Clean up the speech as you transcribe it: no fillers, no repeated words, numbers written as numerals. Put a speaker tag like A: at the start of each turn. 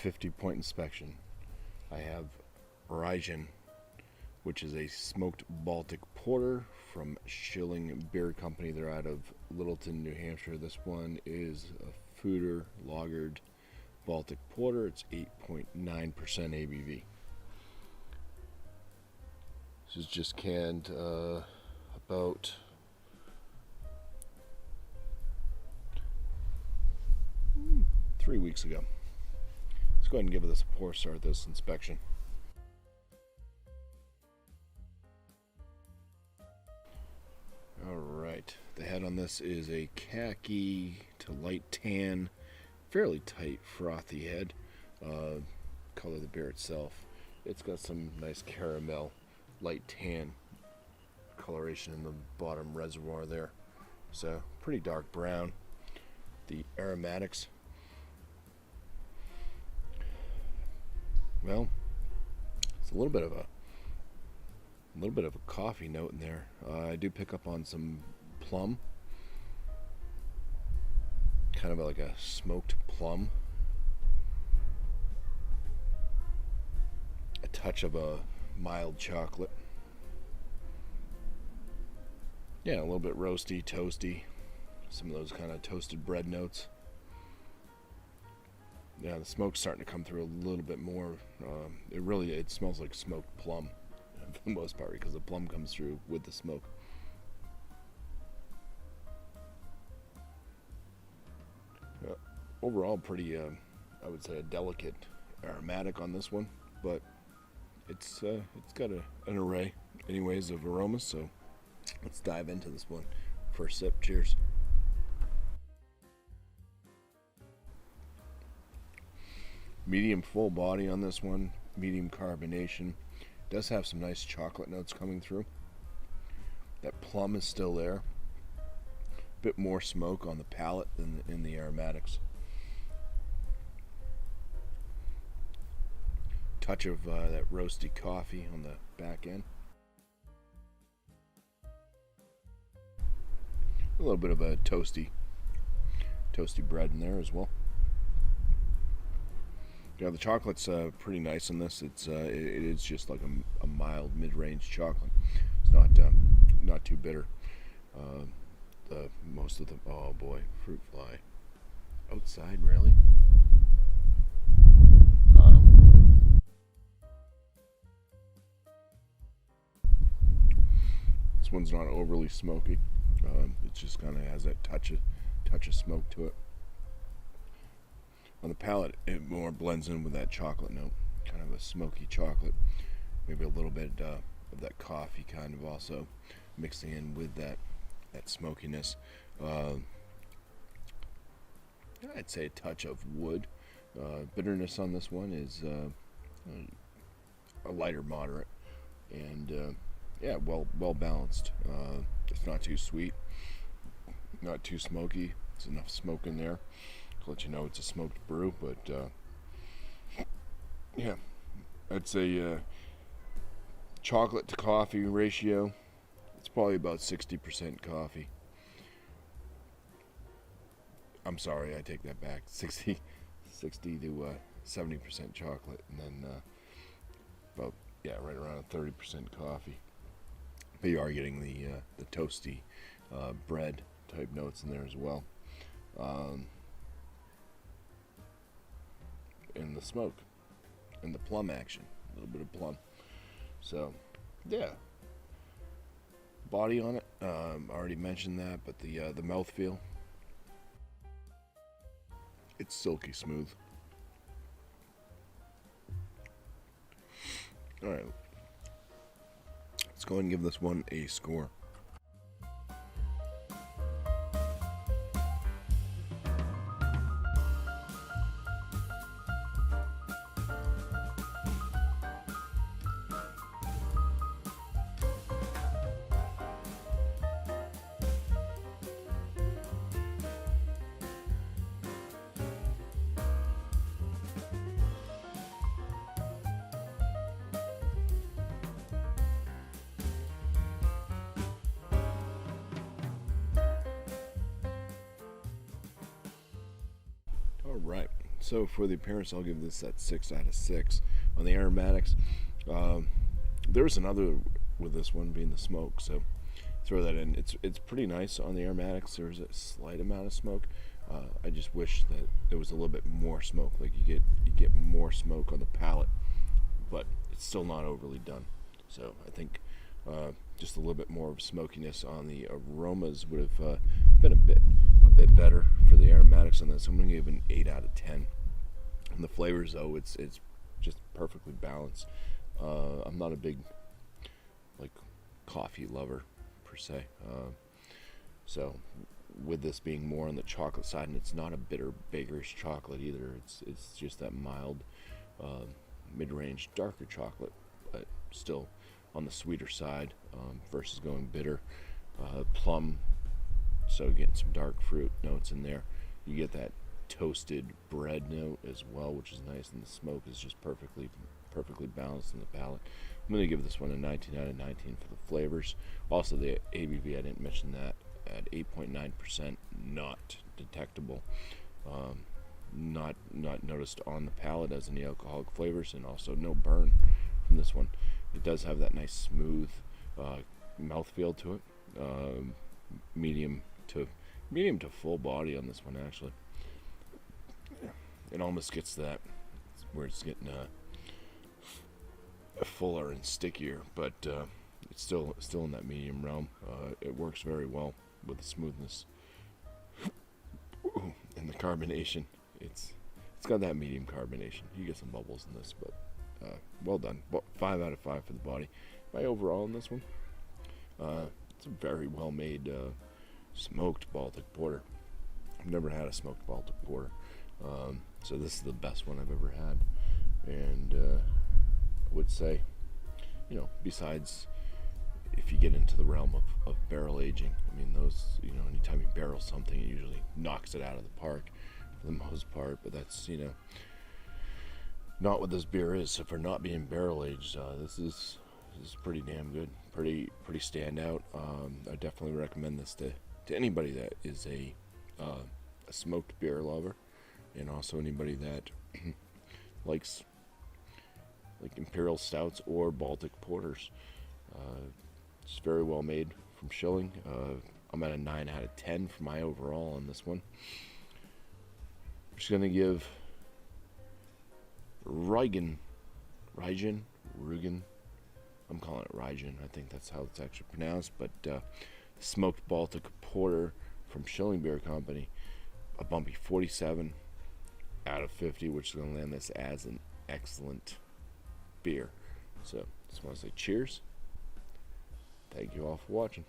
A: 50-point inspection. I have Rugen, which is a smoked Baltic porter from Schilling Beer Co. They're out of Littleton, New Hampshire. This one is a FOEDER-LAGERed Baltic porter. It's 8.9% ABV. This is just canned about 3 weeks ago. Let's go ahead and give this a pour, start this inspection. Alright, the head on this is a khaki to light tan, fairly tight, frothy head. Color of the beer itself, it's got some nice caramel, light tan coloration in the bottom reservoir there. So, pretty dark brown. The aromatics, well, it's a little bit of a coffee note in there. I do pick up on some plum, kind of like a smoked plum. A touch of a mild chocolate. Yeah, a little bit roasty, toasty. Some of those kind of toasted bread notes. Yeah, the smoke's starting to come through a little bit more. It smells like smoked plum for the most part, because the plum comes through with the smoke. Overall, pretty, I would say, a delicate aromatic on this one, but it's got an array, anyways, of aromas. So let's dive into this one. First sip. Cheers. Medium full body on this one, medium carbonation. Does have some nice chocolate notes coming through. That plum is still there. A bit more smoke on the palate than in the aromatics. Touch of that roasty coffee on the back end. A little bit of a toasty bread in there as well. Yeah, the chocolate's pretty nice in this. It is just like a mild mid-range chocolate. It's not too bitter. Most of the, oh boy, fruit fly outside, really. This one's not overly smoky. It just kind of has that touch of smoke to it. On the palate, it more blends in with that chocolate note, kind of a smoky chocolate, maybe a little bit of that coffee kind of also mixing in with that smokiness. I'd say a touch of wood. Bitterness on this one is a lighter moderate, and yeah, well balanced. It's not too sweet, not too smoky. There's enough smoke in there to let you know it's a smoked brew, but yeah, I'd say chocolate to coffee ratio, it's probably about 60% coffee. I'm sorry, I take that back. 60 to 70% chocolate, and then about, yeah, right around 30% coffee. But you are getting the toasty bread type notes in there as well. And the smoke and the plum action, a little bit of plum. So yeah, body on it, I already mentioned that, but the mouthfeel, it's silky smooth. All right, let's go ahead and give this one a score. Alright, So for the appearance, I'll give this at 6 out of 6. On the aromatics, there's another with this one being the smoke, so throw that in. It's pretty nice on the aromatics. There's a slight amount of smoke. I just wish that there was a little bit more smoke. Like you get more smoke on the palate, but it's still not overly done. So I think just a little bit more of smokiness on the aromas would have been a bit better for the aromatics on this. I'm going to give it an 8 out of 10. And the flavors, though, it's just perfectly balanced. I'm not a big like coffee lover per se, so with this being more on the chocolate side, and it's not a bitter bagerish chocolate either. It's just that mild, mid-range, darker chocolate, but still on the sweeter side versus going bitter. Plum, so getting some dark fruit notes in there. You get that toasted bread note as well, which is nice, and the smoke is just perfectly balanced in the palate. I'm going to give this one a 19 out of 19 for the flavors. Also, the ABV, I didn't mention that, at 8.9%, not detectable, not noticed on the palate as any alcoholic flavors, and also no burn from this one. It does have that nice smooth mouthfeel to it, medium to full body on this one actually. It almost gets to that where it's getting fuller and stickier, but it's still in that medium realm. It works very well with the smoothness and the carbonation. It's got that medium carbonation. You get some bubbles in this, but well done. 5 out of 5 for the body. My overall in this one, it's a very well made smoked Baltic porter. I've never had a smoked Baltic porter, so this is the best one I've ever had, and I would say, besides if you get into the realm of barrel aging, I mean, those, anytime you barrel something, it usually knocks it out of the park for the most part, but that's, not what this beer is. So for not being barrel aged, this is pretty damn good, pretty standout. I definitely recommend this to anybody that is a smoked beer lover, and also anybody that likes like imperial stouts or Baltic porters. It's very well made from Schilling. I'm at a 9 out of 10 for my overall on this one. I'm just gonna give Rugen. I'm calling it Rugen. I think that's how it's actually pronounced. But smoked Baltic porter from Schilling Beer Company, a bumpy 47 out of 50, which is going to land this as an excellent beer. So just want to say cheers. Thank you all for watching.